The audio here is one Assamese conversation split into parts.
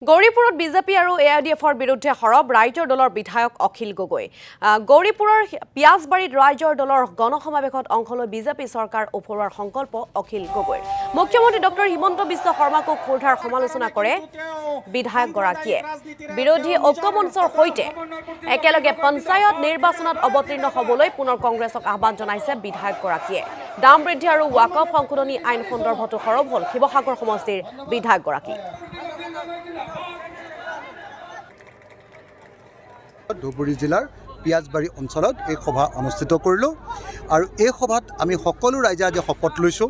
গৌৰীপুৰত বিজেপি আৰু এআইডিএফৰ বিৰুদ্ধে সৰব ৰাইজৰ দলৰ বিধায়ক অখিল গগৈ গৌৰীপুৰৰ পিয়াজবাৰীত ৰাইজৰ দলৰ গণসমাৱেশত অংশ লৈ বিজেপি চৰকাৰ উফৰোৱাৰ সংকল্প অখিল গগৈৰ মুখ্যমন্ত্ৰী ডক্টৰ হিমন্ত বিশ্ব শৰ্মাকো খোৰধাৰ সমালোচনা কৰে বিধায়কগৰাকীয়ে বিৰোধী ঐক্যমঞ্চৰ সৈতে একেলগে পঞ্চায়ত নিৰ্বাচনত অৱতীৰ্ণ হ'বলৈ পুনৰ কংগ্ৰেছক আহ্বান জনাইছে বিধায়কগৰাকীয়ে দাম বৃদ্ধি আৰু ৱাকফ সংশোধনী আইন সন্দৰ্ভতো সৰব হ'ল শিৱসাগৰ সমষ্টিৰ বিধায়কগৰাকী ধুবুৰী জিলাৰ পিয়াজবাৰী অঞ্চলত এই সভা অনুষ্ঠিত কৰিলোঁ আৰু এই সভাত আমি সকলো ৰাইজে আজি শপত লৈছোঁ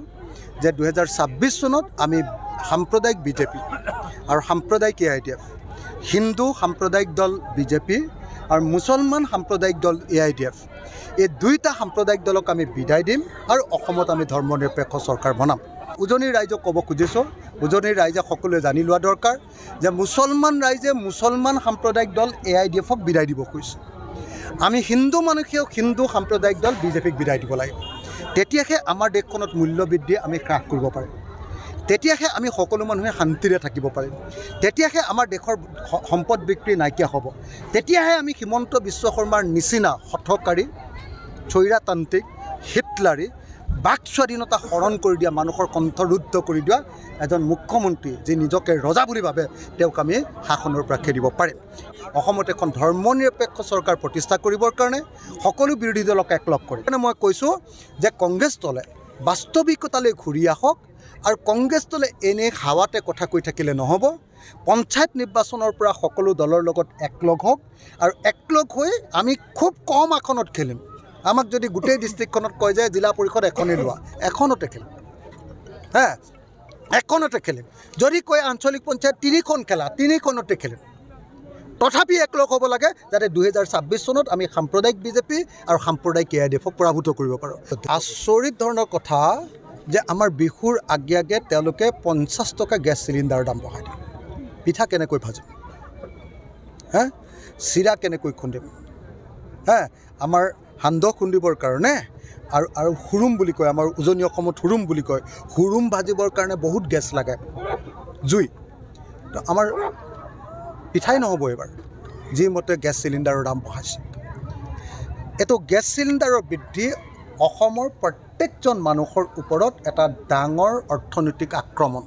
যে 2026 চনত আমি সাম্প্ৰদায়িক বিজেপি আৰু সাম্প্ৰদায়িক এআইডিএফ হিন্দু সাম্প্ৰদায়িক দল বিজেপি আৰু মুছলমান সাম্প্ৰদায়িক দল এআইডিএফ এই দুইটা সাম্প্ৰদায়িক দলক আমি বিদায় দিম আৰু অসমত আমি ধৰ্মনিৰপেক্ষ চৰকাৰ বনাম উজনিৰ ৰাইজক ক'ব খুজিছোঁ উজনিৰ ৰাইজে সকলোৱে জানি লোৱা দৰকাৰ যে মুছলমান ৰাইজে মুছলমান সাম্প্ৰদায়িক দল এআইডিএফক বিদায় দিব খুজিছে আমি হিন্দু মানুহেও হিন্দু সাম্প্ৰদায়িক দল বিজেপিক বিদায় দিব লাগিব তেতিয়াহে আমাৰ দেশখনত মূল্যবৃদ্ধি আমি হ্ৰাস কৰিব পাৰিম তেতিয়াহে আমি সকলো মানুহে শান্তিৰে থাকিব পাৰিম তেতিয়াহে আমাৰ দেশৰ সম্পদ বিক্ৰী নাইকিয়া হ'ব তেতিয়াহে আমি হিমন্ত বিশ্ব শৰ্মাৰ নিচিনা হঠকাৰী স্বৈৰতান্ত্ৰিক হিটলাৰী বাক স্বাধীনতা হৰণ কৰি দিয়া মানুহৰ কণ্ঠৰুদ্ধ কৰি দিয়া এজন মুখ্যমন্ত্ৰী যি নিজকে ৰজা বুলি ভাবে তেওঁক আমি শাসনৰ পৰা খেদিব পাৰিম অসমত এখন ধৰ্মনিৰপেক্ষ চৰকাৰ প্ৰতিষ্ঠা কৰিবৰ কাৰণে সকলো বিৰোধী দলক একলগ কৰি মই কৈছোঁ যে কংগ্ৰেছ দলে বাস্তৱিকতালৈ ঘূৰি আহক আৰু কংগ্ৰেছ দলে এনে হাৱাতে কথা কৈ থাকিলে নহ'ব পঞ্চায়ত নিৰ্বাচনৰ পৰা সকলো দলৰ লগত একলগ হওক আৰু একলগ হৈ আমি খুব কম আসনত খেলিম আমাক যদি গোটেই ডিষ্ট্ৰিক্টখনত কয় যে জিলা পৰিষদ এখনেই লোৱা এখনতে খেলিম এখনতে খেলিম যদি কয় আঞ্চলিক পঞ্চায়ত 3খন খেলা 3খনতে খেলিম তথাপি একলগ হ'ব লাগে যাতে 2026 চনত আমি সাম্প্ৰদায়িক বিজেপি আৰু সাম্প্ৰদায়িক এআইডিএফক পৰাভূত কৰিব পাৰোঁ আচৰিত ধৰণৰ কথা যে আমাৰ বিহুৰ আগে আগে তেওঁলোকে 50 টকা গেছ চিলিণ্ডাৰৰ দাম বঢ়াই দিয়ে পিঠা কেনেকৈ ভাজিম চিৰা কেনেকৈ খুন্দিম আমাৰ সান্দহ খুন্দিবৰ কাৰণে আৰু হুৰুম বুলি কয় আমাৰ উজনি অসমত হুৰুম বুলি কয় হুৰুম ভাজিবৰ কাৰণে বহুত গেছ লাগে জুই তো আমাৰ পিঠাই নহ'ব এইবাৰ যিমতে গেছ চিলিণ্ডাৰৰ দাম বঢ়াইছে এইটো গেছ চিলিণ্ডাৰৰ বৃদ্ধি অসমৰ প্ৰত্যেকজন মানুহৰ ওপৰত এটা ডাঙৰ অৰ্থনৈতিক আক্ৰমণ